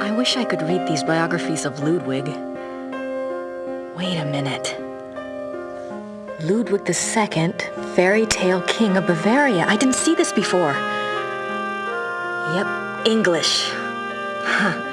I wish I could read these biographies of Ludwig. Wait a minute. Ludwig II, fairy tale king of Bavaria. I didn't see this before. Yep, English. Huh.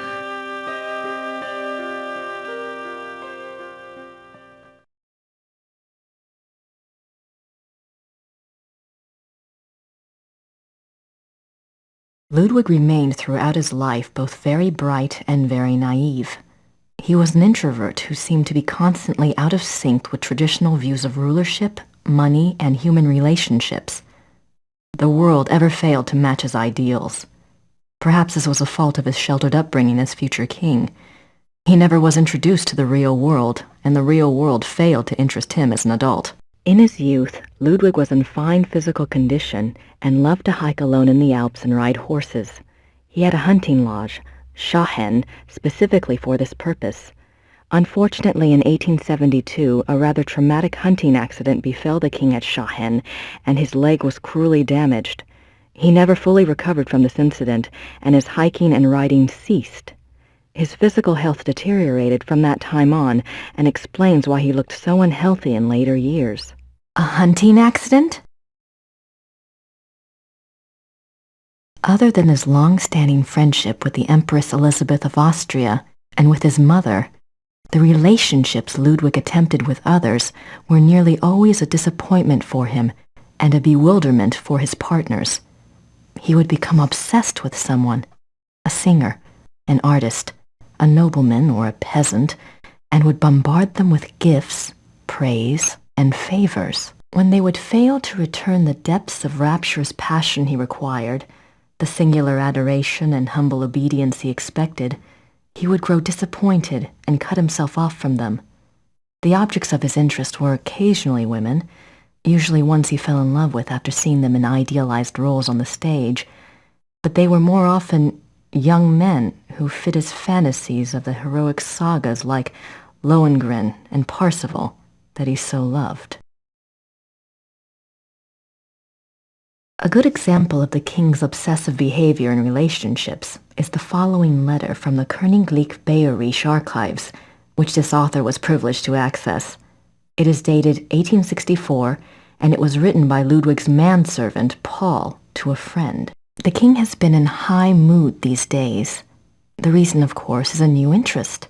Ludwig remained throughout his life both very bright and very naive. He was an introvert who seemed to be constantly out of sync with traditional views of rulership, money, and human relationships. The world ever failed to match his ideals. Perhaps this was a fault of his sheltered upbringing as future king. He never was introduced to the real world, and the real world failed to interest him as an adult. In his youth, Ludwig was in fine physical condition and loved to hike alone in the Alps and ride horses. He had a hunting lodge, Schahen, specifically for this purpose. Unfortunately, in 1872, a rather traumatic hunting accident befell the king at Schahen, and his leg was cruelly damaged. He never fully recovered from this incident, and his hiking and riding ceased. His physical health deteriorated from that time on, and explains why he looked so unhealthy in later years. A hunting accident? Other than his long-standing friendship with the Empress Elizabeth of Austria and with his mother, the relationships Ludwig attempted with others were nearly always a disappointment for him and a bewilderment for his partners. He would become obsessed with someone, a singer, an artist, a nobleman or a peasant, and would bombard them with gifts, praise, and favors. When they would fail to return the depths of rapturous passion he required, the singular adoration and humble obedience he expected, he would grow disappointed and cut himself off from them. The objects of his interest were occasionally women, usually ones he fell in love with after seeing them in idealized roles on the stage, but they were more often young men who fit his fantasies of the heroic sagas like Lohengrin and Parsifal that he so loved. A good example of the king's obsessive behavior in relationships is the following letter from the Königlich Bayerische archives, which this author was privileged to access. It is dated 1864, and it was written by Ludwig's manservant, Paul, to a friend. The king has been in high mood these days. The reason, of course, is a new interest.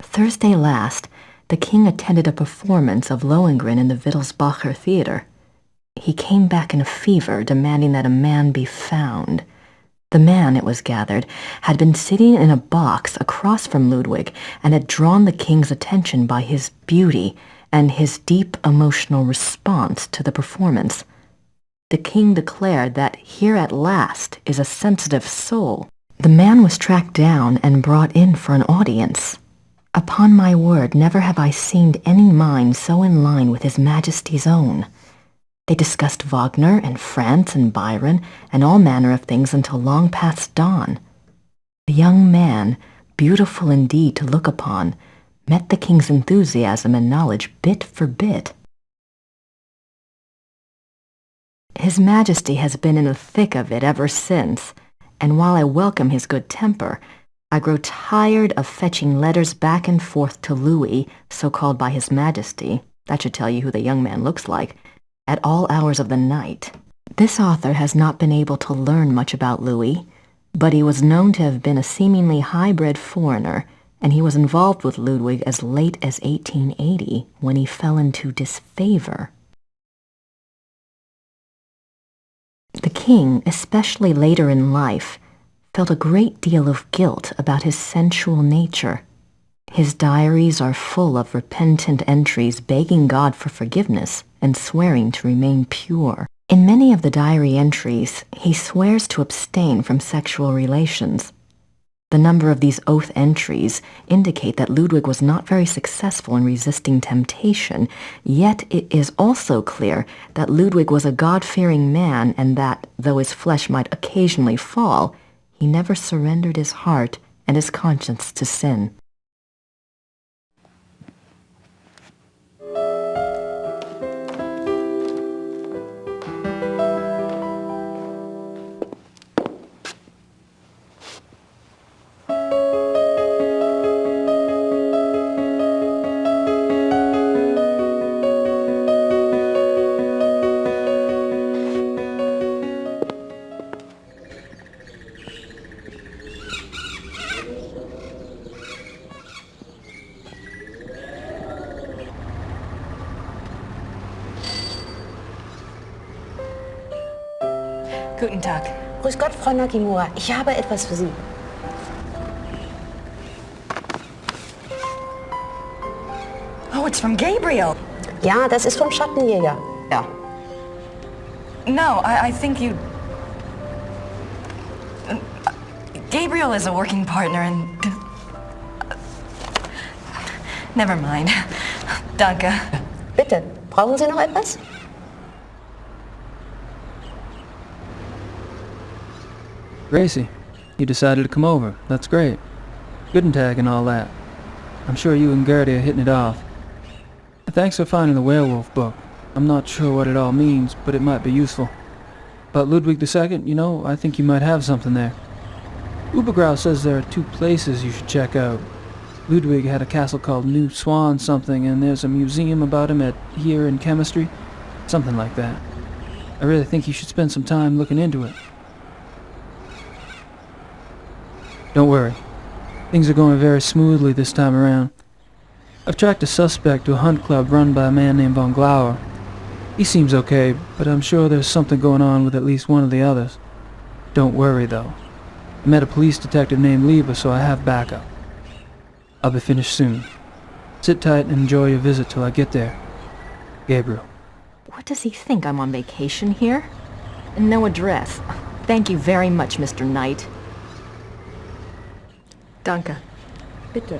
Thursday last, the king attended a performance of Lohengrin in the Wittelsbacher Theater. He came back in a fever, demanding that a man be found. The man, it was gathered, had been sitting in a box across from Ludwig and had drawn the king's attention by his beauty and his deep emotional response to the performance. The king declared that here at last is a sensitive soul. The man was tracked down and brought in for an audience. Upon my word, never have I seen any mind so in line with His Majesty's own. They discussed Wagner and France and Byron and all manner of things until long past dawn. The young man, beautiful indeed to look upon, met the king's enthusiasm and knowledge bit for bit. His Majesty has been in the thick of it ever since, and while I welcome his good temper, I grow tired of fetching letters back and forth to Louis, so called by His Majesty, that should tell you who the young man looks like, at all hours of the night. This author has not been able to learn much about Louis, but he was known to have been a seemingly high-bred foreigner, and he was involved with Ludwig as late as 1880, when he fell into disfavor. The king, especially later in life, felt a great deal of guilt about his sensual nature. His diaries are full of repentant entries begging God for forgiveness and swearing to remain pure. In many of the diary entries, he swears to abstain from sexual relations. The number of these oath entries indicate that Ludwig was not very successful in resisting temptation, yet it is also clear that Ludwig was a God-fearing man and that, though his flesh might occasionally fall, he never surrendered his heart and his conscience to sin. Guten Tag. Grüß Gott, Frau Nakamura. Ich habe etwas für Sie. Oh, it's from Gabriel. Ja, das ist vom Schattenjäger. Ja. No, I think you... Gabriel is a working partner and... Never mind. Danke. Bitte, brauchen Sie noch etwas? Gracie, you decided to come over. That's great. Guten Tag and all that. I'm sure you and Gertie are hitting it off. Thanks for finding the werewolf book. I'm not sure what it all means, but it might be useful. About Ludwig II, you know, I think you might have something there. Ubergrau says there are 2 places you should check out. Ludwig had a castle called New Swan something, and there's a museum about him here in chemistry. Something like that. I really think you should spend some time looking into it. Don't worry. Things are going very smoothly this time around. I've tracked a suspect to a hunt club run by a man named von Glauer. He seems okay, but I'm sure there's something going on with at least one of the others. Don't worry, though. I met a police detective named Lieber, so I have backup. I'll be finished soon. Sit tight and enjoy your visit till I get there. Gabriel. What does he think, I'm on vacation here? No address. Thank you very much, Mr. Knight. Danke. Bitte.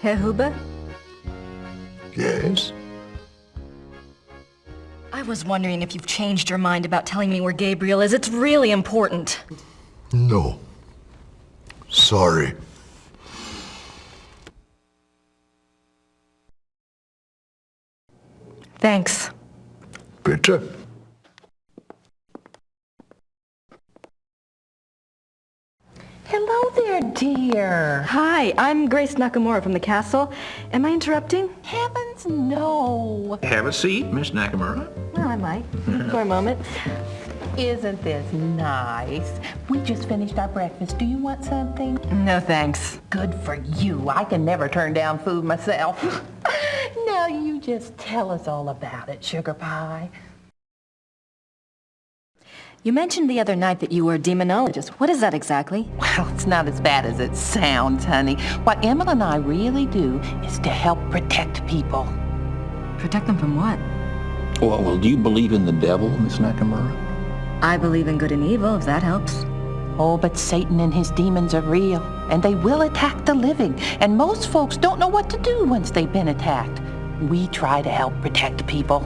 Herr Huber? Yes? I was wondering if you've changed your mind about telling me where Gabriel is. It's really important. No. Sorry. Thanks. Bitte? Hello there, dear. Hi, I'm Grace Nakamura from the castle. Am I interrupting? Heavens, no. Have a seat, Miss Nakamura. Well, I might. For a moment. Isn't this nice? We just finished our breakfast. Do you want something? No thanks. Good for you. I can never turn down food myself. Now you just tell us all about it, Sugar Pie. You mentioned the other night that you were a demonologist. What is that exactly? Well, it's not as bad as it sounds, honey. What Emma and I really do is to help protect people. Protect them from what? Well, do you believe in the devil, Miss Nakamura? I believe in good and evil, if that helps. Oh, but Satan and his demons are real, and they will attack the living, and most folks don't know what to do once they've been attacked. We try to help protect people.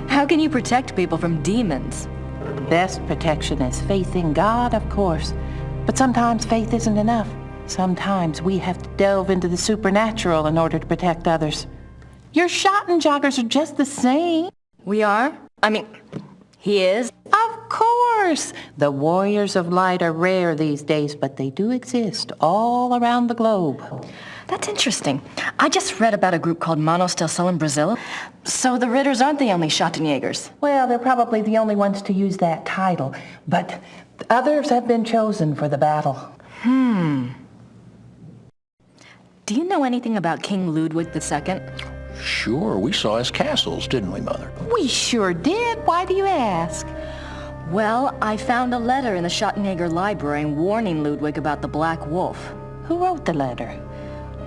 How can you protect people from demons? The best protection is faith in God, of course. But sometimes faith isn't enough. Sometimes we have to delve into the supernatural in order to protect others. Your Schottenjoggers are just the same. We are? I mean, he is? Of course! The warriors of light are rare these days, but they do exist all around the globe. That's interesting. I just read about a group called Manos del Sol in Brazil. So the Ritters aren't the only Schottenjägers. Well, they're probably the only ones to use that title, but others have been chosen for the battle. Do you know anything about King Ludwig II? Sure, we saw his castles, didn't we, Mother? We sure did. Why do you ask? Well, I found a letter in the Schottenjäger library warning Ludwig about the Black Wolf. Who wrote the letter?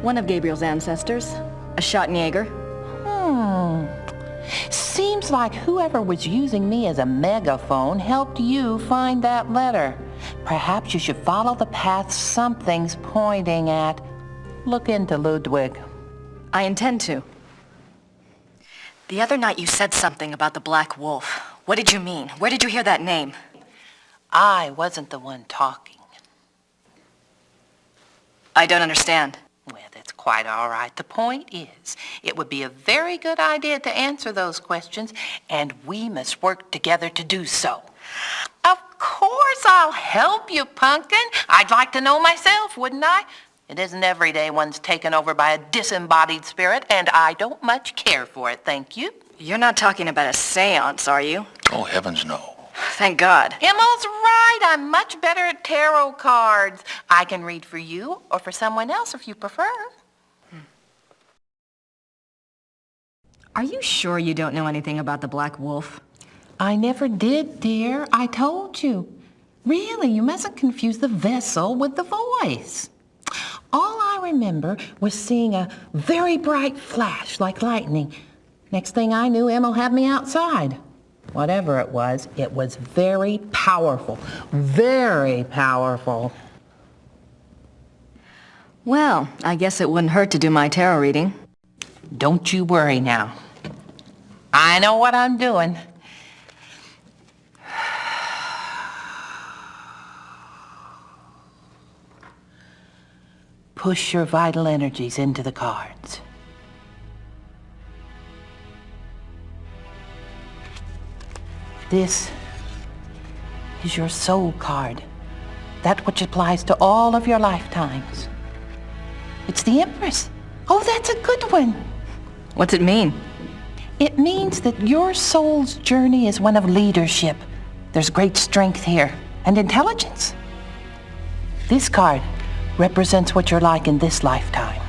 One of Gabriel's ancestors, a Schottenjäger. Seems like whoever was using me as a megaphone helped you find that letter. Perhaps you should follow the path something's pointing at. Look into Ludwig. I intend to. The other night you said something about the Black Wolf. What did you mean? Where did you hear that name? I wasn't the one talking. I don't understand. Well, that's quite all right. The point is, it would be a very good idea to answer those questions, and we must work together to do so. Of course I'll help you, Pumpkin. I'd like to know myself, wouldn't I? It isn't every day one's taken over by a disembodied spirit, and I don't much care for it, thank you. You're not talking about a seance, are you? Oh, heavens no. Thank God. Emil's right. I'm much better at tarot cards. I can read for you or for someone else if you prefer. Are you sure you don't know anything about the Black Wolf? I never did, dear. I told you. Really, you mustn't confuse the vessel with the voice. All I remember was seeing a very bright flash like lightning. Next thing I knew, Emil had me outside. Whatever it was very powerful. Very powerful. Well, I guess it wouldn't hurt to do my tarot reading. Don't you worry now. I know what I'm doing. Push your vital energies into the cards. This is your soul card, that which applies to all of your lifetimes. It's the Empress. Oh, that's a good one. What's it mean? It means that your soul's journey is one of leadership. There's great strength here, and intelligence. This card represents what you're like in this lifetime.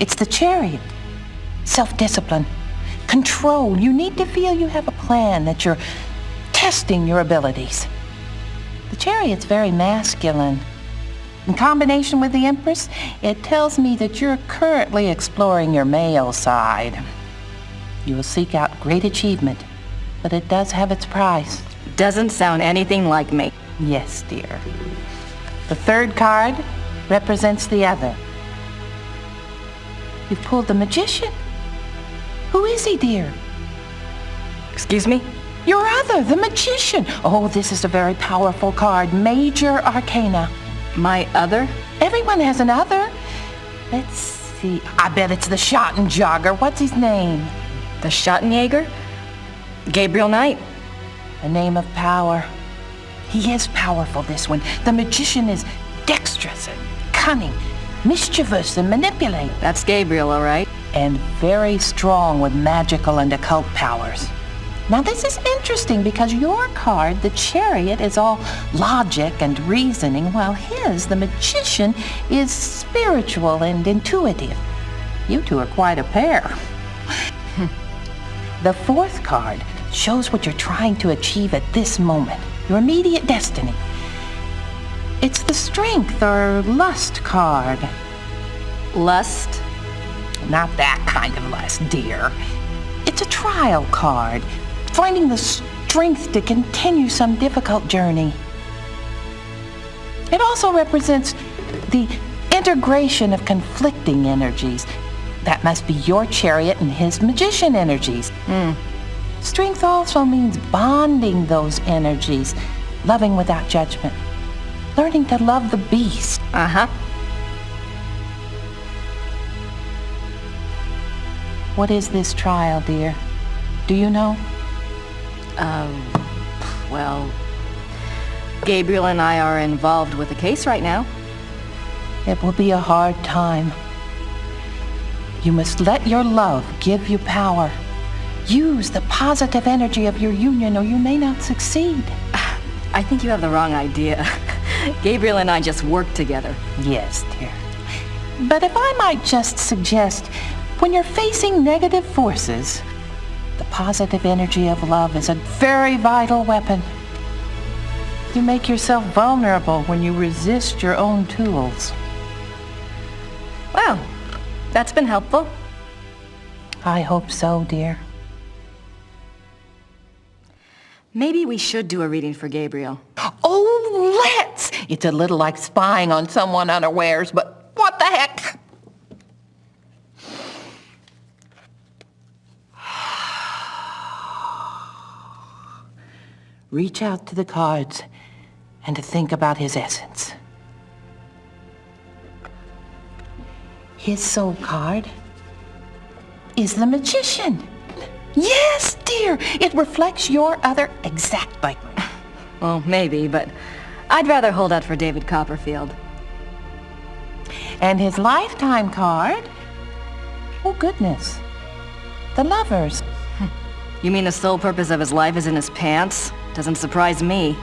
It's the Chariot. Self-discipline. Control. You need to feel you have a plan, that you're testing your abilities. The Chariot's very masculine. In combination with the Empress, it tells me that you're currently exploring your male side. You will seek out great achievement, but it does have its price. Doesn't sound anything like me. Yes, dear. The third card represents the other. You've pulled the Magician. Who is he, dear? Excuse me? Your other, the Magician. Oh, this is a very powerful card. Major Arcana. My other? Everyone has an other. Let's see. I bet it's the Schottenjäger. What's his name? The Schottenjäger? Gabriel Knight. A name of power. He is powerful, this one. The Magician is dexterous and cunning, mischievous and manipulative. That's Gabriel, all right. And very strong with magical and occult powers. Now this is interesting because your card, the Chariot, is all logic and reasoning, while his, the Magician, is spiritual and intuitive. You two are quite a pair. The fourth card shows what you're trying to achieve at this moment, your immediate destiny. It's the Strength or Lust card. Lust? Not that kind of lust, dear. It's a trial card, finding the strength to continue some difficult journey. It also represents the integration of conflicting energies. That must be your Chariot and his Magician energies. Strength also means bonding those energies, loving without judgment. learning to love the beast. Uh-huh. What is this trial, dear? Do you know? Well, Gabriel and I are involved with a case right now. It will be a hard time. You must let your love give you power. Use the positive energy of your union or you may not succeed. I think you have the wrong idea. Gabriel and I just work together. Yes, dear. But if I might just suggest, when you're facing negative forces, the positive energy of love is a very vital weapon. You make yourself vulnerable when you resist your own tools. Well, that's been helpful. I hope so, dear. Maybe we should do a reading for Gabriel. Oh, let's! It's a little like spying on someone unawares, but what the heck? Reach out to the cards and to think about his essence. His soul card is the Magician. Yes, dear, it reflects your other exactly. Well, maybe, but I'd rather hold out for David Copperfield. And his lifetime card? Oh, goodness. The Lovers. You mean the sole purpose of his life is in his pants? Doesn't surprise me.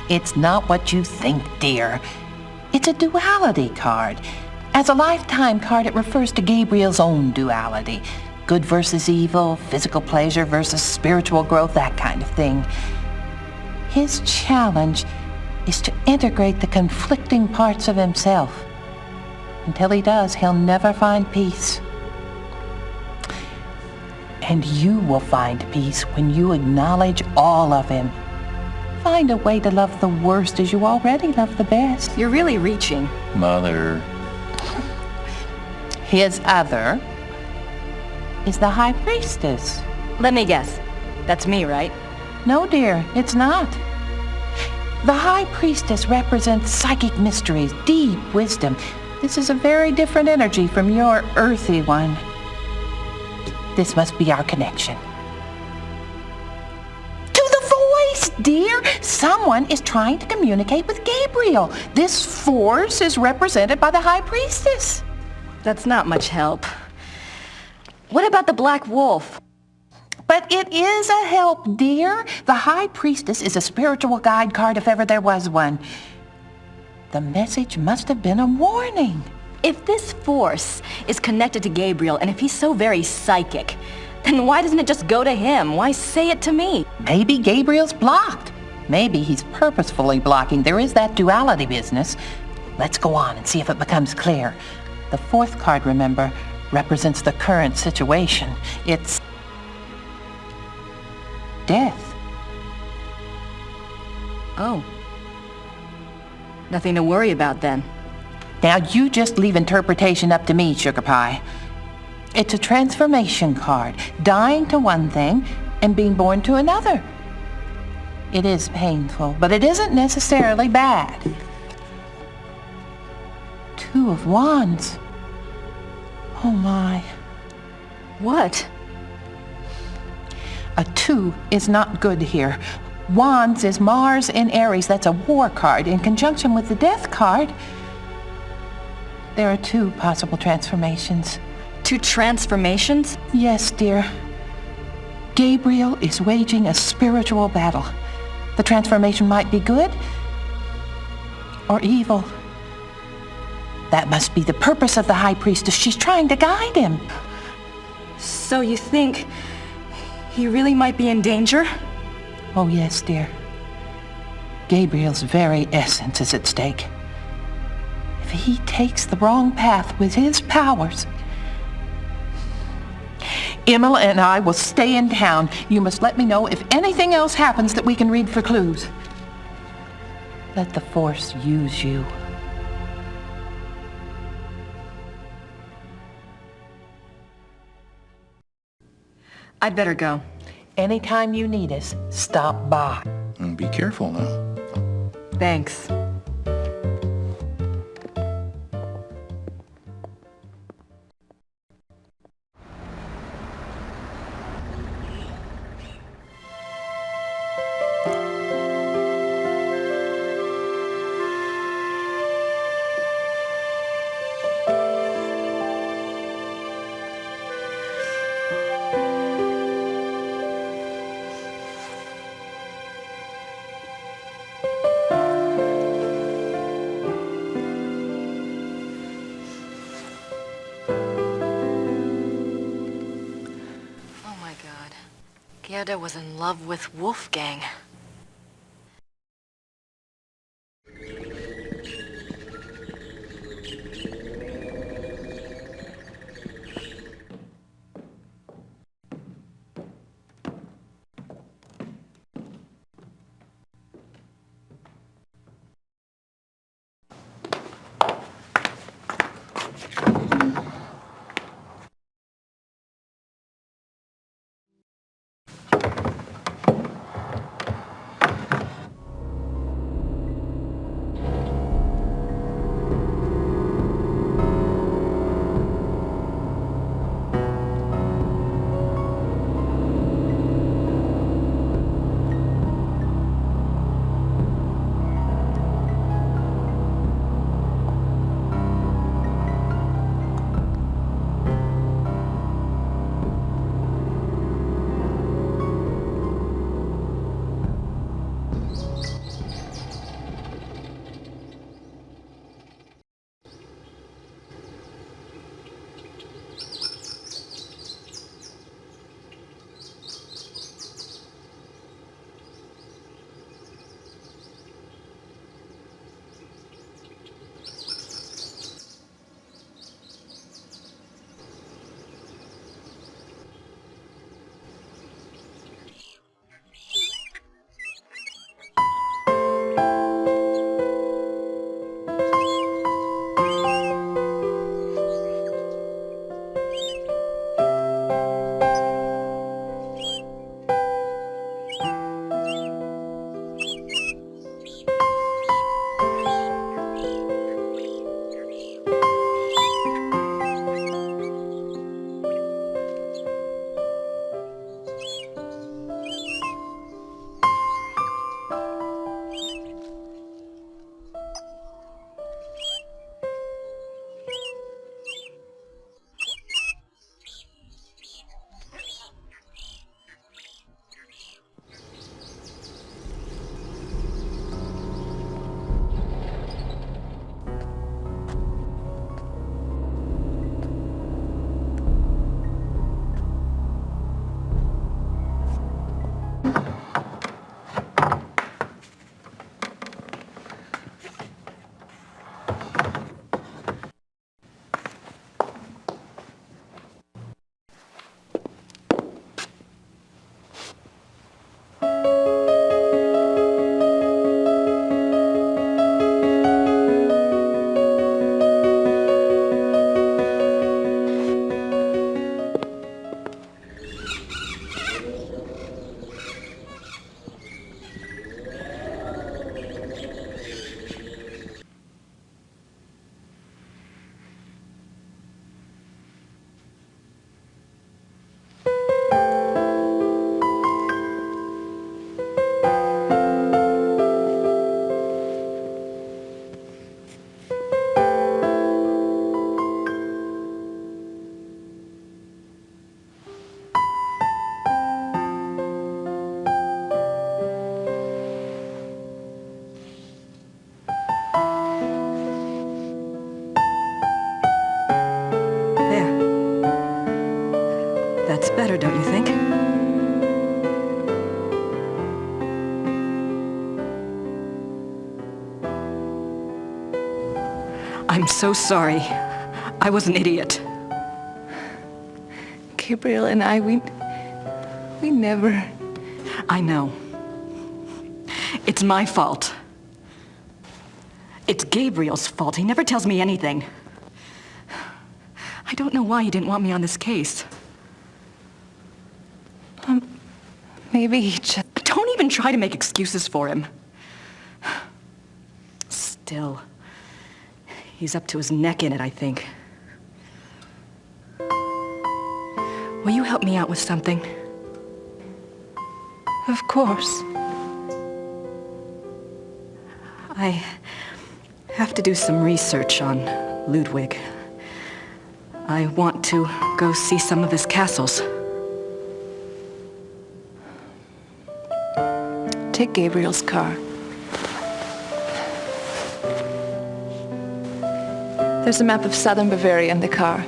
It's not what you think, dear. It's a duality card. As a lifetime card, it refers to Gabriel's own duality. Good versus evil, physical pleasure versus spiritual growth, that kind of thing. His challenge is to integrate the conflicting parts of himself. Until he does, he'll never find peace. And you will find peace when you acknowledge all of him. Find a way to love the worst as you already love the best. You're really reaching. Mother. His other is the High Priestess. Let me guess. That's me, right? No, dear, it's not. The High Priestess represents psychic mysteries, deep wisdom. This is a very different energy from your earthy one. This must be our connection. To the voice, dear! Someone is trying to communicate with Gabriel. This force is represented by the High Priestess. That's not much help. What about the Black Wolf? But it is a help, dear. The High Priestess is a spiritual guide card if ever there was one. The message must have been a warning. If this force is connected to Gabriel, and if he's so very psychic, then why doesn't it just go to him? Why say it to me? Maybe Gabriel's blocked. Maybe he's purposefully blocking. There is that duality business. Let's go on and see if it becomes clear. The fourth card, remember, represents the current situation. It's death. Oh. Nothing to worry about then. Now you just leave interpretation up to me, Sugar Pie. It's a transformation card, dying to one thing and being born to another. It is painful, but it isn't necessarily bad. Two of Wands. Oh my. What? A 2 is not good here. Wands is Mars in Aries. That's a war card. In conjunction with the death card, there are 2 possible transformations. 2 transformations? Yes, dear. Gabriel is waging a spiritual battle. The transformation might be good or evil. That must be the purpose of the High Priestess. She's trying to guide him. So you think he really might be in danger? Oh, yes, dear. Gabriel's very essence is at stake. If he takes the wrong path with his powers, Imola and I will stay in town. You must let me know if anything else happens that we can read for clues. Let the Force use you. I'd better go. Anytime you need us, stop by. And be careful now. Thanks. Gerda was in love with Wolfgang. That's better, don't you think? I'm so sorry. I was an idiot. Gabriel and I, we never... I know. It's my fault. It's Gabriel's fault. He never tells me anything. I don't know why he didn't want me on this case. Maybe he just... Don't even try to make excuses for him. Still, he's up to his neck in it, I think. Will you help me out with something? Of course. I have to do some research on Ludwig. I want to go see some of his castles. Take Gabriel's car. There's a map of southern Bavaria in the car.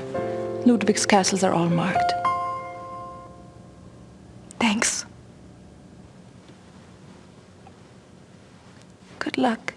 Ludwig's castles are all marked. Thanks. luck.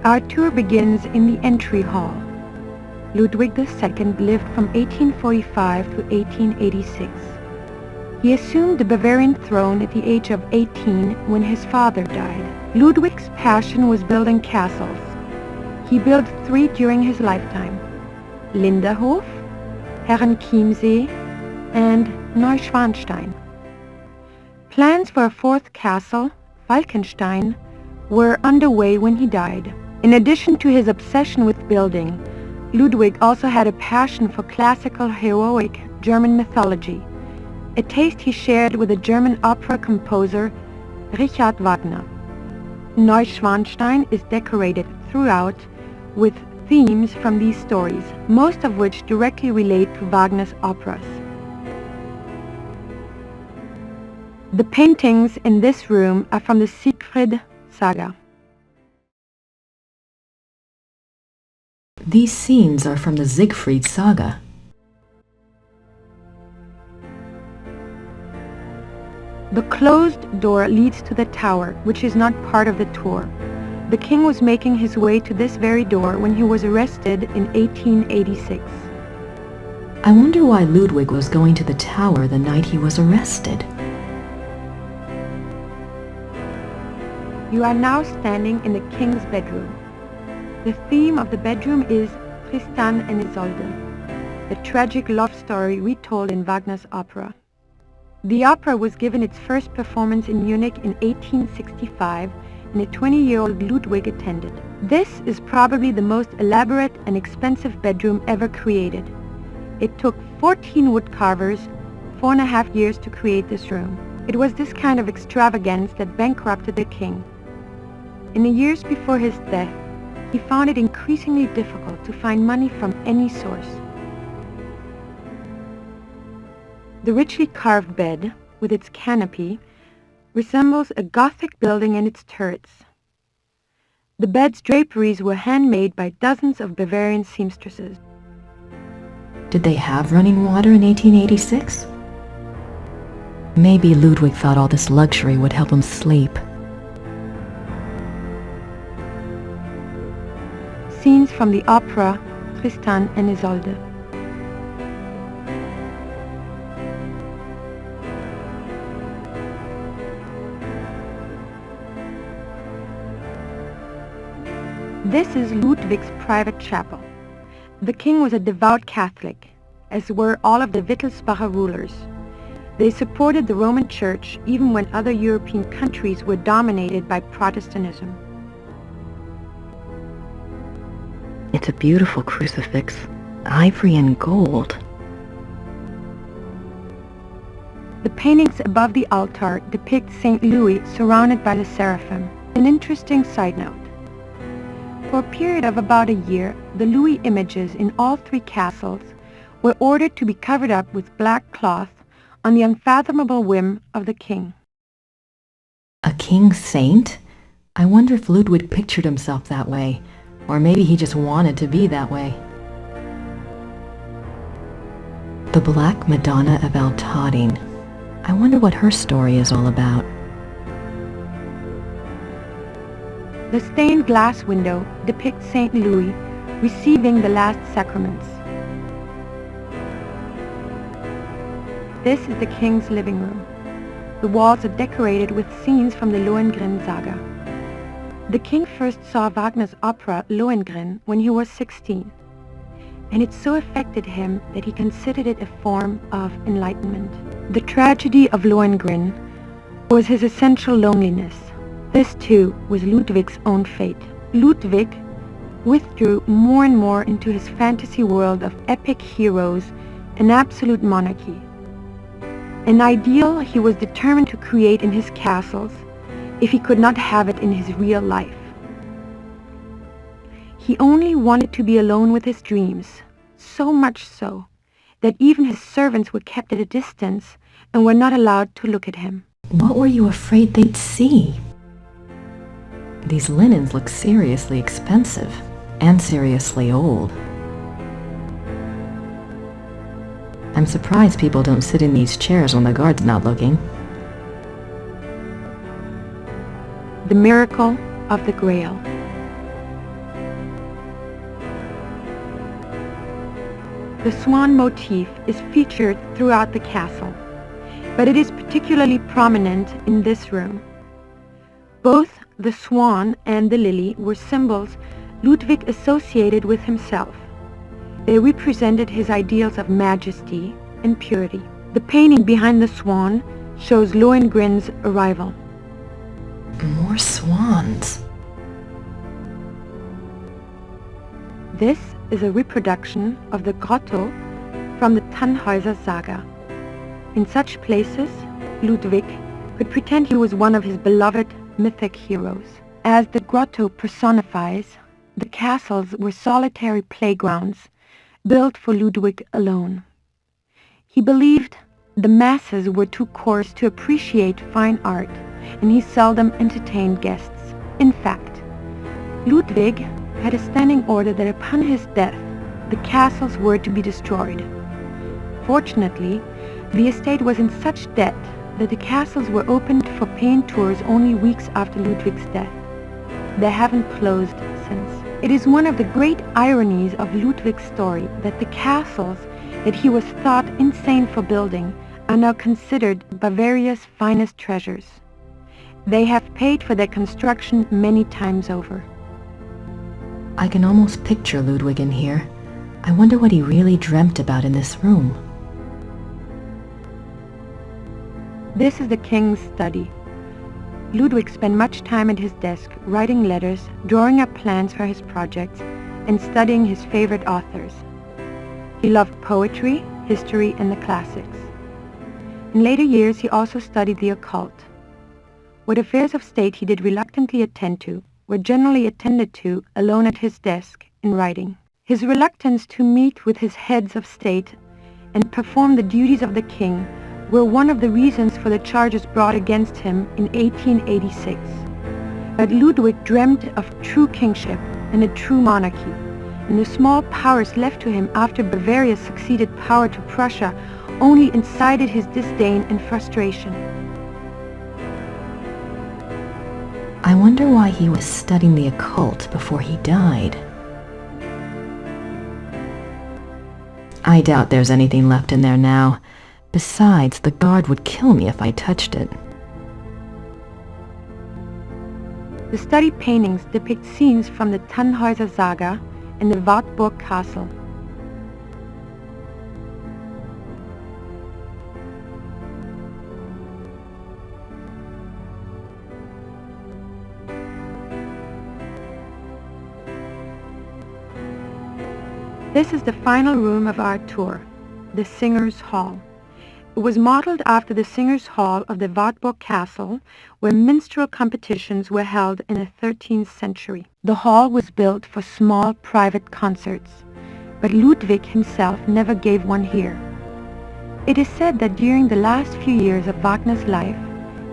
Our tour begins in the entry hall. Ludwig II lived from 1845 to 1886. He assumed the Bavarian throne at the age of 18 when his father died. Ludwig's passion was building castles. He built 3 during his lifetime: Linderhof, Herrenchiemsee, and Neuschwanstein. Plans for a 4th castle, Falkenstein, were underway when he died. In addition to his obsession with building, Ludwig also had a passion for classical heroic German mythology, a taste he shared with the German opera composer Richard Wagner. Neuschwanstein is decorated throughout with themes from these stories, most of which directly relate to Wagner's operas. The paintings in this room are from the Siegfried saga. These scenes are from the Siegfried saga. The closed door leads to the tower, which is not part of the tour. The king was making his way to this very door when he was arrested in 1886. I wonder why Ludwig was going to the tower the night he was arrested. You are now standing in the king's bedroom. The theme of the bedroom is Tristan and Isolde, the tragic love story retold in Wagner's opera. The opera was given its first performance in Munich in 1865, and a 20-year-old Ludwig attended. This is probably the most elaborate and expensive bedroom ever created. It took 14 woodcarvers 4.5 years to create this room. It was this kind of extravagance that bankrupted the king. In the years before his death, he found it increasingly difficult to find money from any source. The richly carved bed, with its canopy, resembles a Gothic building and its turrets. The bed's draperies were handmade by dozens of Bavarian seamstresses. Did they have running water in 1886? Maybe Ludwig thought all this luxury would help him sleep. Scenes from the opera Tristan and Isolde. This is Ludwig's private chapel. The king was a devout Catholic, as were all of the Wittelsbacher rulers. They supported the Roman Church even when other European countries were dominated by Protestantism. It's a beautiful crucifix, ivory and gold. The paintings above the altar depict St. Louis surrounded by the seraphim. An interesting side note. For a period of about a year, the Louis images in all 3 castles were ordered to be covered up with black cloth on the unfathomable whim of the king. A king saint? I wonder if Ludwig pictured himself that way, or maybe he just wanted to be that way. The Black Madonna of Altadene. I wonder what her story is all about. The stained glass window depicts St. Louis receiving the last sacraments. This is the king's living room. The walls are decorated with scenes from the Lohengrin saga. The king first saw Wagner's opera Lohengrin when he was 16, and it so affected him that he considered it a form of enlightenment. The tragedy of Lohengrin was his essential loneliness. This too was Ludwig's own fate. Ludwig withdrew more and more into his fantasy world of epic heroes and absolute monarchy. An ideal he was determined to create in his castles if he could not have it in his real life. He only wanted to be alone with his dreams, so much so that even his servants were kept at a distance and were not allowed to look at him. What were you afraid they'd see? These linens look seriously expensive and seriously old. I'm surprised people don't sit in these chairs when the guard's not looking. The miracle of the Grail. The swan motif is featured throughout the castle, but it is particularly prominent in this room. Both the swan and the lily were symbols Ludwig associated with himself. They represented his ideals of majesty and purity. The painting behind the swan shows Lohengrin's arrival. More swans. This is a reproduction of the grotto from the Tannhäuser saga. In such places, Ludwig could pretend he was one of his beloved mythic heroes. As the grotto personifies, the castles were solitary playgrounds built for Ludwig alone. He believed the masses were too coarse to appreciate fine art, and he seldom entertained guests. In fact, Ludwig had a standing order that upon his death, the castles were to be destroyed. Fortunately, the estate was in such debt that the castles were opened for paying tours only weeks after Ludwig's death. They haven't closed since. It is one of the great ironies of Ludwig's story that the castles that he was thought insane for building are now considered Bavaria's finest treasures. They have paid for their construction many times over. I can almost picture Ludwig in here. I wonder what he really dreamt about in this room. This is the king's study. Ludwig spent much time at his desk writing letters, drawing up plans for his projects, and studying his favorite authors. He loved poetry, history, and the classics. In later years, he also studied the occult. What affairs of state he did reluctantly attend to were generally attended to alone at his desk in writing. His reluctance to meet with his heads of state and perform the duties of the king were one of the reasons for the charges brought against him in 1886. But Ludwig dreamt of true kingship and a true monarchy, and the small powers left to him after Bavaria succeeded power to Prussia only incited his disdain and frustration. I wonder why he was studying the occult before he died. I doubt there's anything left in there now. Besides, the guard would kill me if I touched it. The study paintings depict scenes from the Tannhäuser saga and the Wartburg castle. This is the final room of our tour, the Singers' Hall. It was modeled after the Singers' Hall of the Wartburg Castle, where minstrel competitions were held in the 13th century. The hall was built for small private concerts, but Ludwig himself never gave one here. It is said that during the last few years of Wagner's life,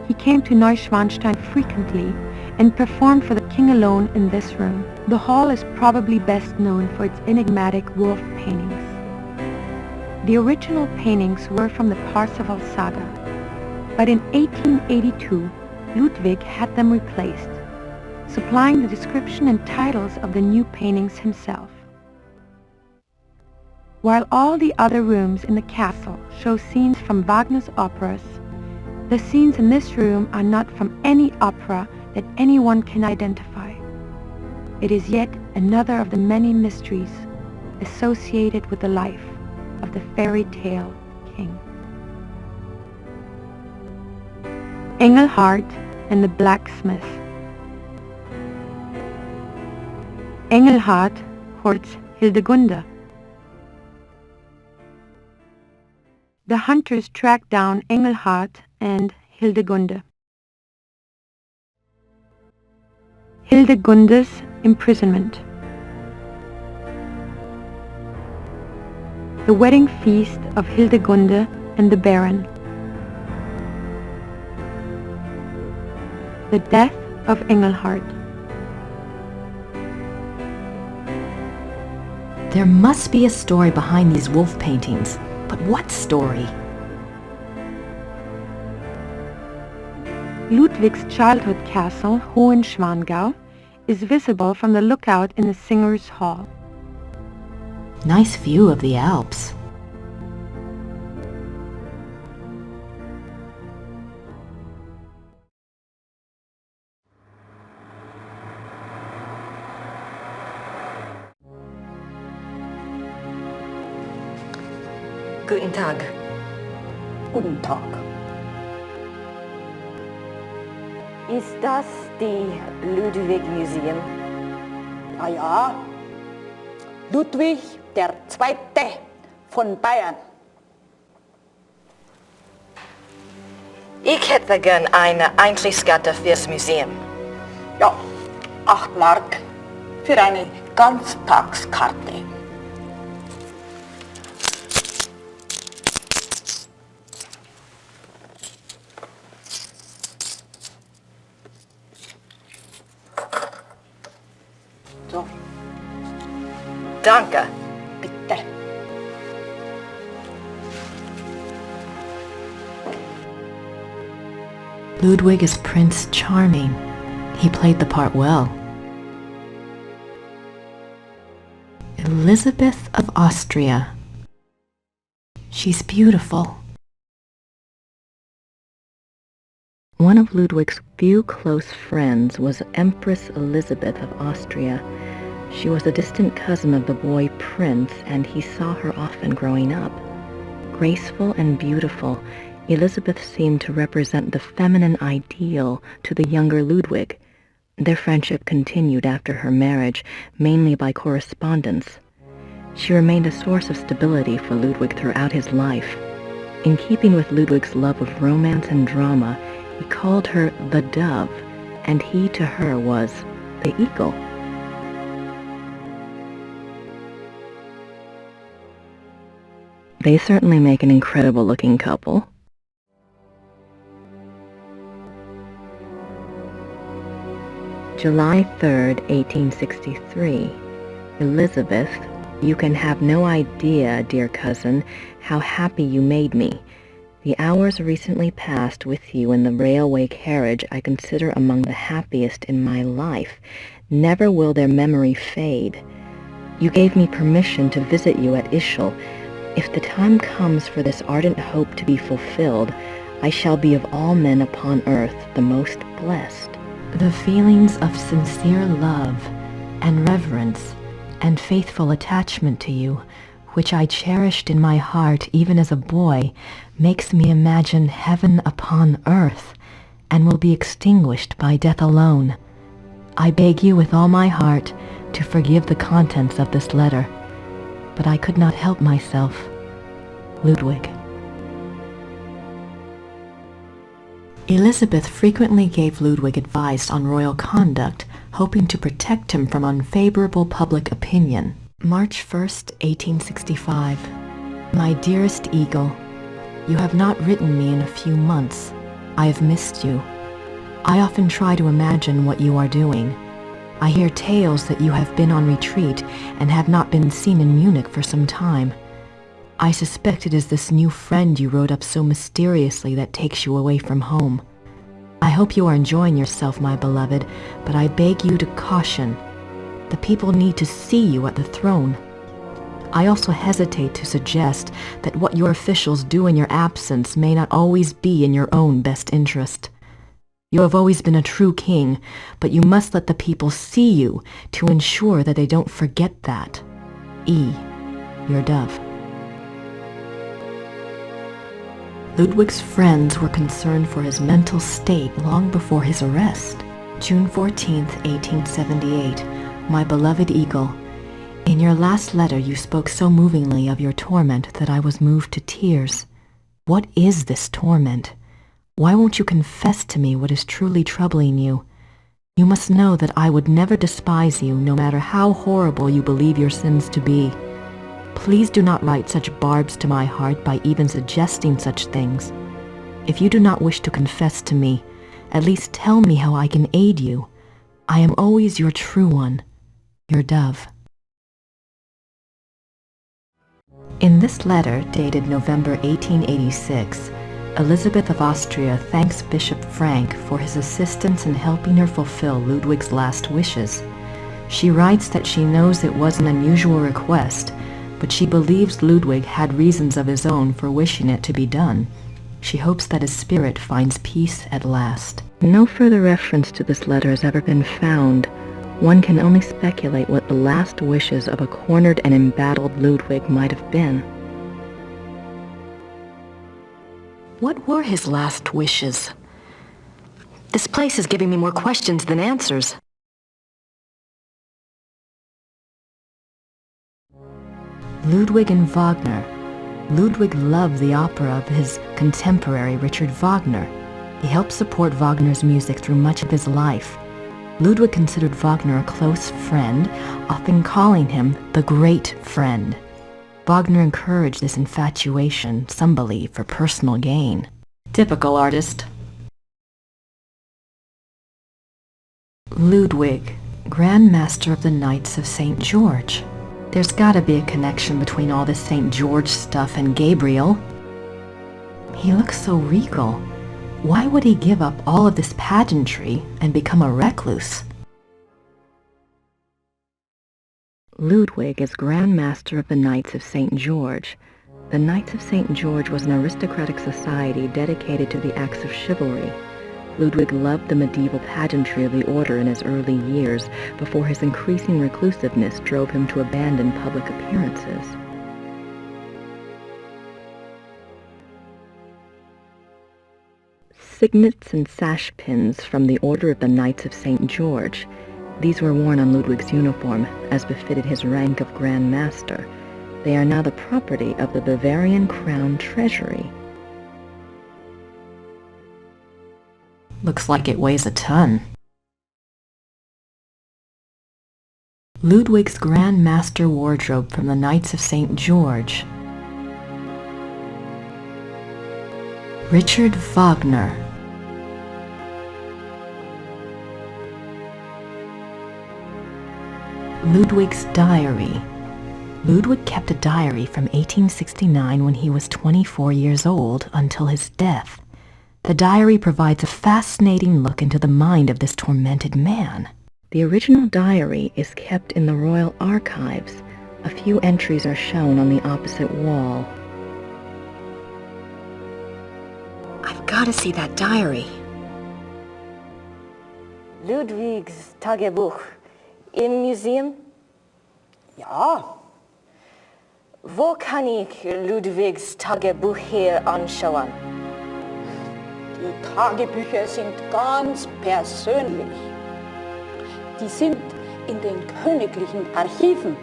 he came to Neuschwanstein frequently and performed for the king alone in this room. The hall is probably best known for its enigmatic wolf paintings. The original paintings were from the Parsifal saga, but in 1882, Ludwig had them replaced, supplying the description and titles of the new paintings himself. While all the other rooms in the castle show scenes from Wagner's operas, the scenes in this room are not from any opera that anyone can identify. It is yet another of the many mysteries associated with the life of the fairy tale king. Engelhard and the Blacksmith. Engelhard courts Hildegunde. The hunters track down Engelhard and Hildegunde. Hildegunde's imprisonment. The wedding feast of Hildegunde and the Baron. The death of Engelhard. There must be a story behind these wolf paintings, but what story? Ludwig's childhood castle, Hohenschwangau, is visible from the lookout in the Singers' Hall. Nice view of the Alps. Guten Tag. Guten Tag. Ist das die Ludwig Museum? Ah ja, Ludwig der Zweite von Bayern. Ich hätte gern eine Eintrittskarte fürs Museum. Ja, 8 Mark für eine Ganztagskarte. So, Danke. bitte. Ludwig is Prince Charming. He played the part well. Elizabeth of Austria. She's beautiful. One of Ludwig's few close friends was Empress Elizabeth of Austria. She was a distant cousin of the boy Prince, and he saw her often growing up. Graceful and beautiful, Elizabeth seemed to represent the feminine ideal to the younger Ludwig. Their friendship continued after her marriage, mainly by correspondence. She remained a source of stability for Ludwig throughout his life. In keeping with Ludwig's love of romance and drama, he called her the Dove, and he to her was the Eagle. They certainly make an incredible-looking couple. July 3rd, 1863. Elizabeth, you can have no idea, dear cousin, how happy you made me. The hours recently passed with you in the railway carriage I consider among the happiest in my life. Never will their memory fade. You gave me permission to visit you at Ischl. If the time comes for this ardent hope to be fulfilled, I shall be of all men upon earth the most blessed. The feelings of sincere love and reverence and faithful attachment to you, which I cherished in my heart even as a boy, makes me imagine heaven upon earth, and will be extinguished by death alone. I beg you with all my heart to forgive the contents of this letter, but I could not help myself. Ludwig. Elizabeth frequently gave Ludwig advice on royal conduct, hoping to protect him from unfavorable public opinion. March 1st, 1865. My dearest Eagle, you have not written me in a few months. I have missed you. I often try to imagine what you are doing. I hear tales that you have been on retreat and have not been seen in Munich for some time. I suspect it is this new friend you wrote up so mysteriously that takes you away from home. I hope you are enjoying yourself, my beloved, but I beg you to caution. The people need to see you at the throne. I also hesitate to suggest that what your officials do in your absence may not always be in your own best interest. You have always been a true king, but you must let the people see you to ensure that they don't forget that. E. Your Dove. Ludwig's friends were concerned for his mental state long before his arrest. June 14th, 1878. My beloved eagle, in your last letter you spoke so movingly of your torment that I was moved to tears. What is this torment? Why won't you confess to me what is truly troubling you? You must know that I would never despise you, no matter how horrible you believe your sins to be. Please do not write such barbs to my heart by even suggesting such things. If you do not wish to confess to me, at least tell me how I can aid you. I am always your true one, your dove. In this letter, dated November 1886, Elizabeth of Austria thanks Bishop Frank for his assistance in helping her fulfill Ludwig's last wishes. She writes that she knows it was an unusual request, but she believes Ludwig had reasons of his own for wishing it to be done. She hopes that his spirit finds peace at last. No further reference to this letter has ever been found. One can only speculate what the last wishes of a cornered and embattled Ludwig might have been. What were his last wishes? This place is giving me more questions than answers. Ludwig and Wagner. Ludwig loved the opera of his contemporary Richard Wagner. He helped support Wagner's music through much of his life. Ludwig considered Wagner a close friend, often calling him the great friend. Wagner encouraged this infatuation, some believe, for personal gain. Typical artist. Ludwig, Grand Master of the Knights of St. George. There's gotta be a connection between all this St. George stuff and Gabriel. He looks so regal. Why would he give up all of this pageantry and become a recluse? Ludwig is Grand Master of the Knights of St. George. The Knights of St. George was an aristocratic society dedicated to the acts of chivalry. Ludwig loved the medieval pageantry of the order in his early years, before his increasing reclusiveness drove him to abandon public appearances. Signets and sash pins from the Order of the Knights of St. George. These were worn on Ludwig's uniform, as befitted his rank of Grand Master. They are now the property of the Bavarian Crown Treasury. Looks like it weighs a ton. Ludwig's Grand Master wardrobe from the Knights of St. George. Richard Wagner. Ludwig's diary. Ludwig kept a diary from 1869 when he was 24 years old until his death. The diary provides a fascinating look into the mind of this tormented man. The original diary is kept in the Royal Archives. A few entries are shown on the opposite wall. I've got to see that diary. Ludwig's Tagebuch im Museum? Ja, Wo kann ich Ludwigs Tagebuch hier anschauen? die Tagebücher sind ganz persönlich. Die sind in den königlichen Archiven.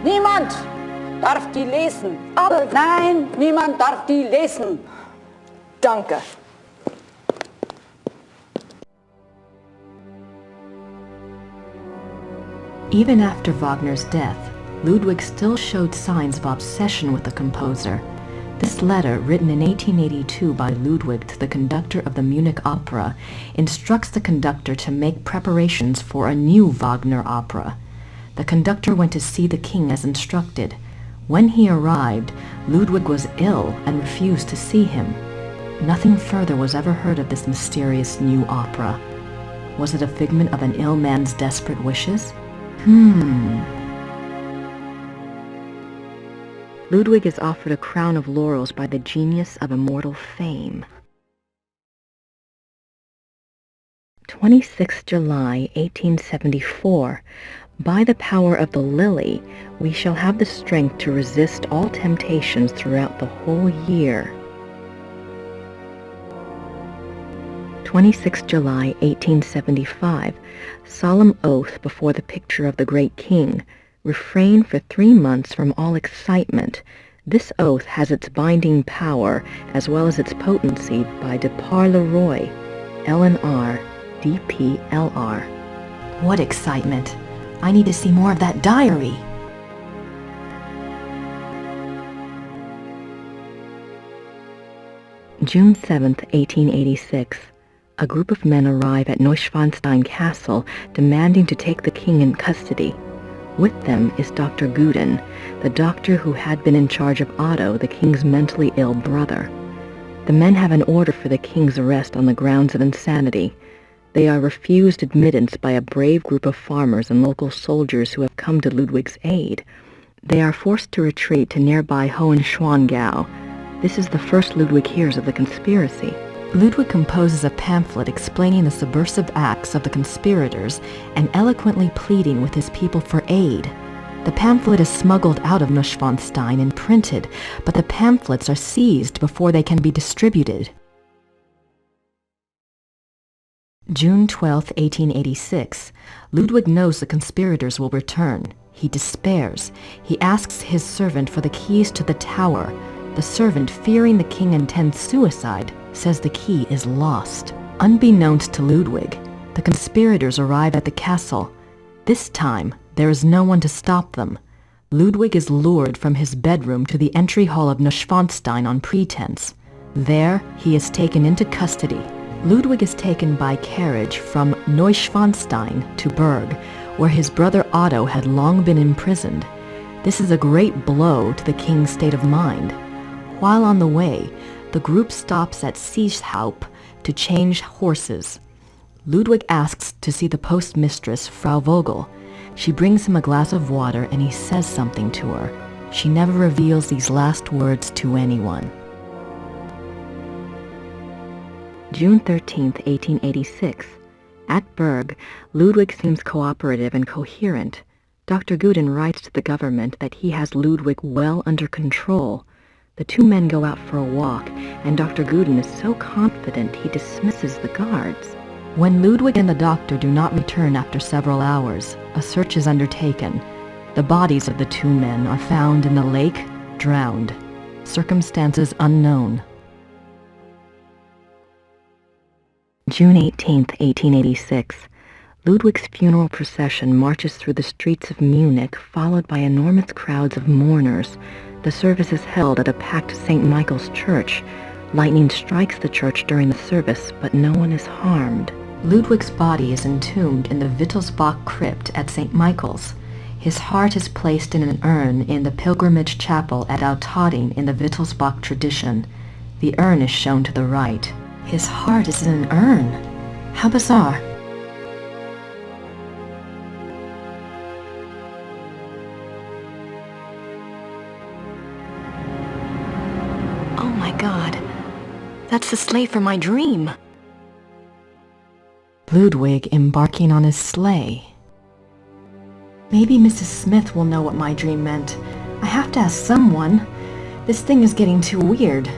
Niemand darf die lesen. Aber Nein, niemand darf die lesen. danke. Even after Wagner's death, Ludwig still showed signs of obsession with the composer. This letter, written in 1882 by Ludwig to the conductor of the Munich Opera, instructs the conductor to make preparations for a new Wagner opera. The conductor went to see the king as instructed. When he arrived, Ludwig was ill and refused to see him. Nothing further was ever heard of this mysterious new opera. Was it a figment of an ill man's desperate wishes? Ludwig is offered a crown of laurels by the genius of immortal fame. 26 July, 1874. By the power of the lily, we shall have the strength to resist all temptations throughout the whole year. 26 July 1875, solemn oath before the picture of the great king. Refrain for 3 months from all excitement. This oath has its binding power as well as its potency by de par le Roy, LNR, DPLR. What excitement. I need to see more of that diary. June 7, 1886. A group of men arrive at Neuschwanstein Castle demanding to take the king in custody. With them is Dr. Guden, the doctor who had been in charge of Otto, the king's mentally ill brother. The men have an order for the king's arrest on the grounds of insanity. They are refused admittance by a brave group of farmers and local soldiers who have come to Ludwig's aid. They are forced to retreat to nearby Hohenschwangau. This is the first Ludwig hears of the conspiracy. Ludwig composes a pamphlet explaining the subversive acts of the conspirators and eloquently pleading with his people for aid. The pamphlet is smuggled out of Neuschwanstein and printed, but the pamphlets are seized before they can be distributed. June 12, 1886. Ludwig knows the conspirators will return. He despairs. He asks his servant for the keys to the tower. The servant, fearing the king intends suicide, says the key is lost. Unbeknownst to Ludwig, the conspirators arrive at the castle. This time, there is no one to stop them. Ludwig is lured from his bedroom to the entry hall of Neuschwanstein on pretense. There, he is taken into custody. Ludwig is taken by carriage from Neuschwanstein to Berg, where his brother Otto had long been imprisoned. This is a great blow to the king's state of mind. While on the way, the group stops at Seeshaupt to change horses. Ludwig asks to see the postmistress, Frau Vogel. She brings him a glass of water and he says something to her. She never reveals these last words to anyone. June 13, 1886. At Berg, Ludwig seems cooperative and coherent. Dr. Guden writes to the government that he has Ludwig well under control. The two men go out for a walk, and Dr. Guden is so confident he dismisses the guards. When Ludwig and the doctor do not return after several hours, a search is undertaken. The bodies of the two men are found in the lake, drowned. Circumstances unknown. June 18, 1886. Ludwig's funeral procession marches through the streets of Munich, followed by enormous crowds of mourners. The service is held at a packed St. Michael's church. Lightning strikes the church during the service, but no one is harmed. Ludwig's body is entombed in the Wittelsbach crypt at St. Michael's. His heart is placed in an urn in the pilgrimage chapel at Altading in the Wittelsbach tradition. The urn is shown to the right. His heart is in an urn. How bizarre. Oh my God. That's the sleigh from my dream. Ludwig embarking on his sleigh. Maybe Mrs. Smith will know what my dream meant. I have to ask someone. This thing is getting too weird.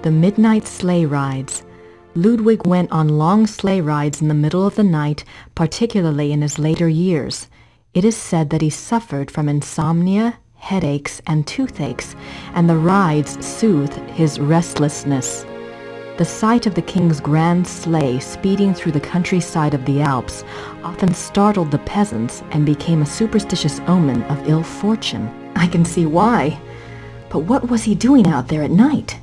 The midnight sleigh rides. Ludwig went on long sleigh rides in the middle of the night, particularly in his later years. It is said that he suffered from insomnia, headaches, and toothaches, and the rides soothed his restlessness. The sight of the king's grand sleigh speeding through the countryside of the Alps often startled the peasants and became a superstitious omen of ill fortune. I can see why. But what was he doing out there at night?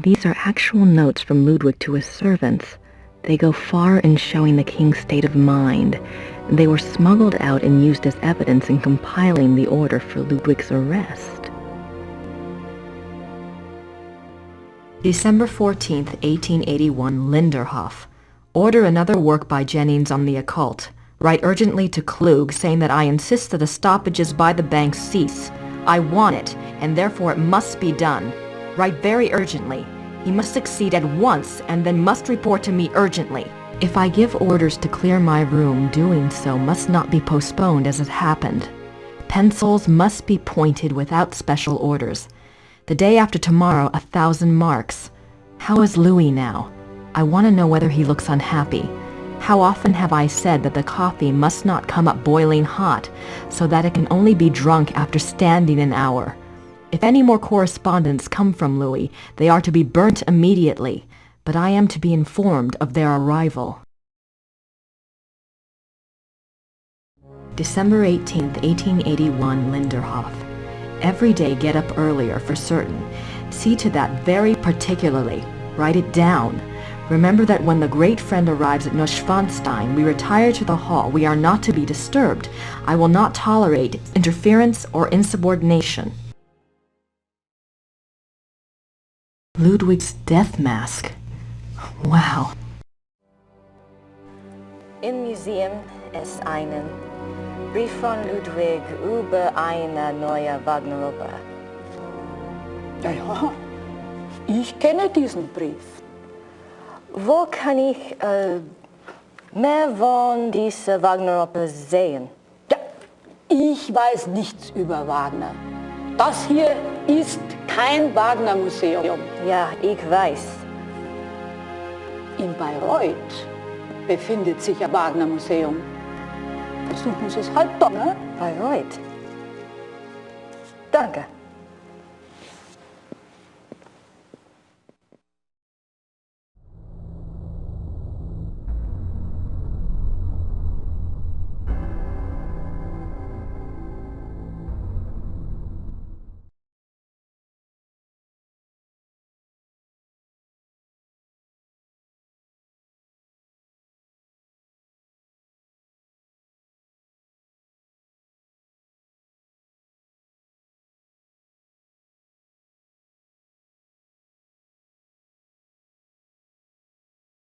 These are actual notes from Ludwig to his servants. They go far in showing the king's state of mind. They were smuggled out and used as evidence in compiling the order for Ludwig's arrest. December 14th, 1881, Linderhof. Order another work by Jennings on the occult. Write urgently to Klug saying that I insist that the stoppages by the bank cease. I want it, and therefore it must be done. Write very urgently. He must succeed at once and then must report to me urgently. If I give orders to clear my room, doing so must not be postponed as it happened. Pencils must be pointed without special orders. The day after tomorrow, 1,000 marks. How is Louis now? I want to know whether he looks unhappy. How often have I said that the coffee must not come up boiling hot, so that it can only be drunk after standing an hour? If any more correspondence come from Louis, they are to be burnt immediately, but I am to be informed of their arrival. December 18th, 1881, Linderhof. Every day get up earlier for certain. See to that very particularly. Write it down. Remember that when the great friend arrives at Neuschwanstein, we retire to the hall. We are not to be disturbed. I will not tolerate interference or insubordination. Ludwig's death mask. Wow. Im Museum ist einen Brief von Ludwig über eine neue Wagneroper. Ja, ich kenne diesen Brief. Wo kann ich mehr von dieser Wagneroper sehen? Ja, ich weiß nichts über Wagner. Das hier ist kein Wagner-Museum. Ja, ich weiß. In Bayreuth befindet sich ein Wagner-Museum. Versuchen Sie es halt doch, ne? Bayreuth. Danke.